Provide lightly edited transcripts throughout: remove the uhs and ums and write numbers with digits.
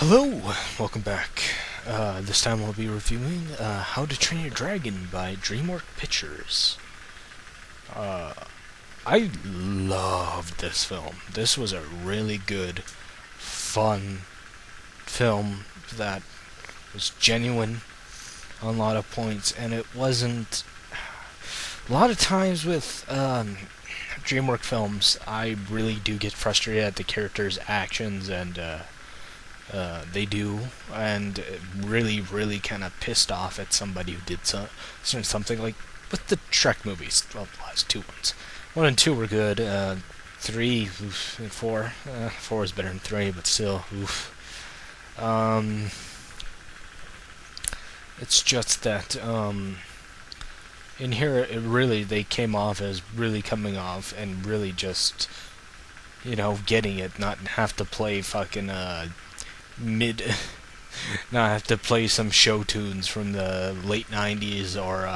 Hello, welcome back. This time we'll be reviewing How to Train Your Dragon by DreamWorks Pictures. Uh, I loved this film. This was a really good, fun film that was genuine on a lot of points, and it wasn't. A lot of times with DreamWorks films, I really do get frustrated at the characters' actions and they do, and really, really kind of pissed off at somebody who did something like with the Shrek movies. Well, the last two ones. 1 and 2 were good. 3, oof, and 4. 4 is better than 3, but still, oof. Um, it's just that in here, they came off as really coming off and really just, getting it, not have to play fucking mid not have to play some show tunes from the late 90s or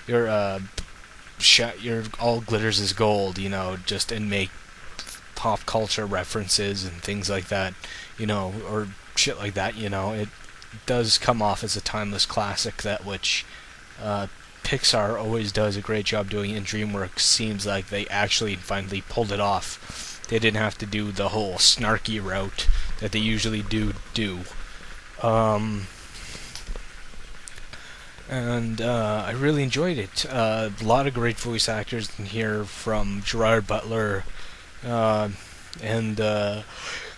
your all glitters is gold, just and make pop culture references and things like that, or shit like that. It does come off as a timeless classic, that which Pixar always does a great job doing, and DreamWorks seems like they actually finally pulled it off. They didn't have to do the whole snarky route that they usually do. And I really enjoyed it. A lot of great voice actors in here, from Gerard Butler and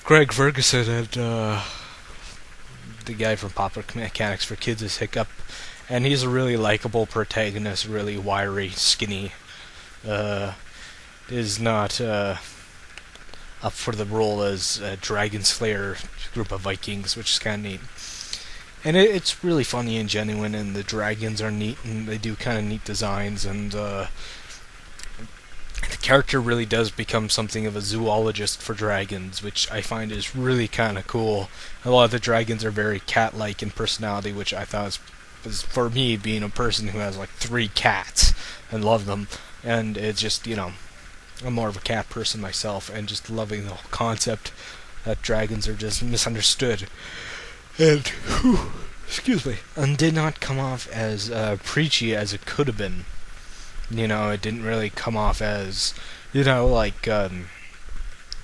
Greg Ferguson, and the guy from Pop Mechanics for Kids is Hiccup. And he's a really likable protagonist, really wiry, skinny. Is not up for the role as a Dragon Slayer group of Vikings, which is kind of neat. And it's really funny and genuine, and the dragons are neat, and they do kind of neat designs, and the character really does become something of a zoologist for dragons, which I find is really kind of cool. A lot of the dragons are very cat-like in personality, which I thought was for me, being a person who has like 3 cats and love them, and it's just, I'm more of a cat person myself, and just loving the whole concept that dragons are just misunderstood. And, excuse me, and did not come off as preachy as it could have been. It didn't really come off as, like, I'm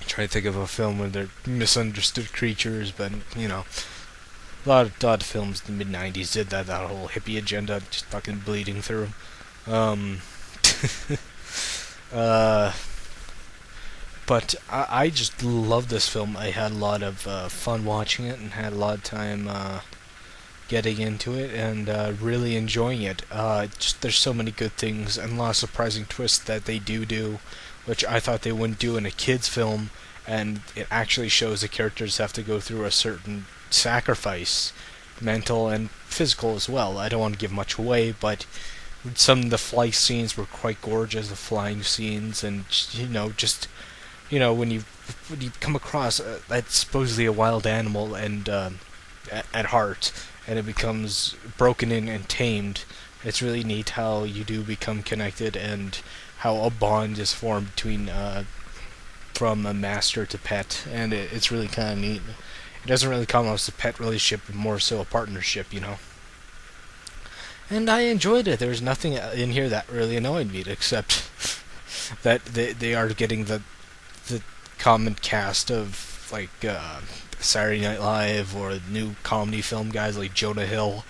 trying to think of a film where they're misunderstood creatures, but, a lot of films in the mid-90s did that whole hippie agenda just fucking bleeding through. But I just love this film. I had a lot of fun watching it, and had a lot of time getting into it, and really enjoying it. There's so many good things and a lot of surprising twists that they do, which I thought they wouldn't do in a kids' film, and it actually shows the characters have to go through a certain sacrifice, mental and physical as well. I don't want to give much away, but some of the flight scenes were quite gorgeous, the flying scenes, and when you come across that's supposedly a wild animal and at heart, and it becomes broken in and tamed, it's really neat how you do become connected, and how a bond is formed between from a master to pet, and it's really kind of neat. It doesn't really come off as a pet relationship, but more so a partnership, And I enjoyed it. There's nothing in here that really annoyed me, except that they are getting the common cast of, like, Saturday Night Live or new comedy film guys like Jonah Hill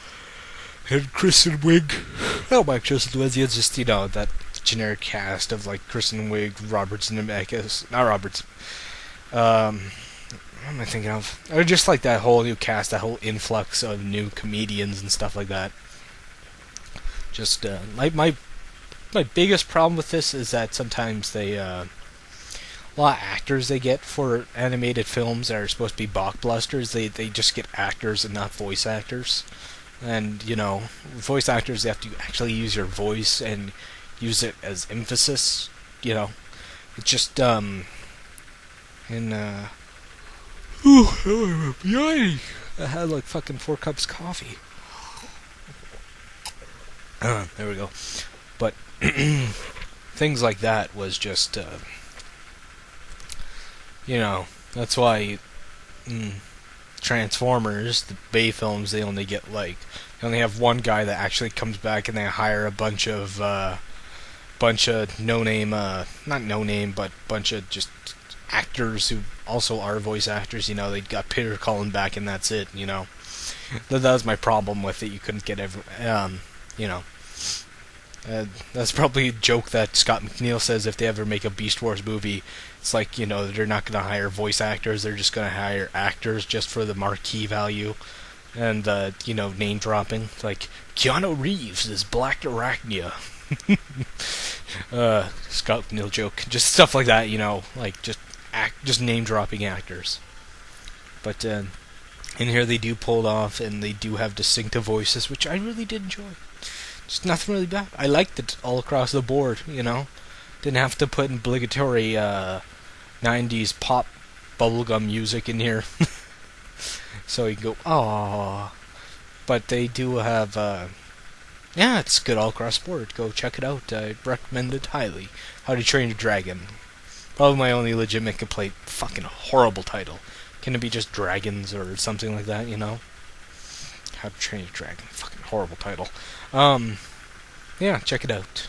and Kristen Wiig. Oh, my Kristen Wiig is just, that generic cast of, like, Kristen Wiig, Robert Zemeckis, not Roberts. What am I thinking of? Or just like that whole new cast, that whole influx of new comedians and stuff like that. Just my biggest problem with this is that sometimes they a lot of actors they get for animated films that are supposed to be blockbusters, they just get actors and not voice actors. And voice actors, they have to actually use your voice and use it as emphasis. It's just I'm yawning. I had like fucking 4 cups of coffee. There we go. But things like that was just, that's why Transformers, the Bay films, they only have one guy that actually comes back, and they hire a bunch of no name, not no name, but bunch of just actors who also are voice actors. They got Peter Cullen back, and that's it. That was my problem with it. You couldn't get you know. That's probably a joke that Scott McNeil says if they ever make a Beast Wars movie. It's like, they're not going to hire voice actors, they're just going to hire actors just for the marquee value. And, name dropping. Like, Keanu Reeves is Black Arachnia. Scott McNeil joke. Just stuff like that, like, just name dropping actors. But, in here they do pull it off, and they do have distinctive voices, which I really did enjoy. Just nothing really bad. I liked it all across the board, Didn't have to put obligatory 90s pop bubblegum music in here. So you can go, aww. But they do have, it's good all across the board. Go check it out. I'd recommend it highly. How to Train Your Dragon. Probably my only legitimate complaint. Fucking horrible title. Can it be just Dragons or something like that, How to Train Your Dragon. Fucking horrible title. Yeah, check it out.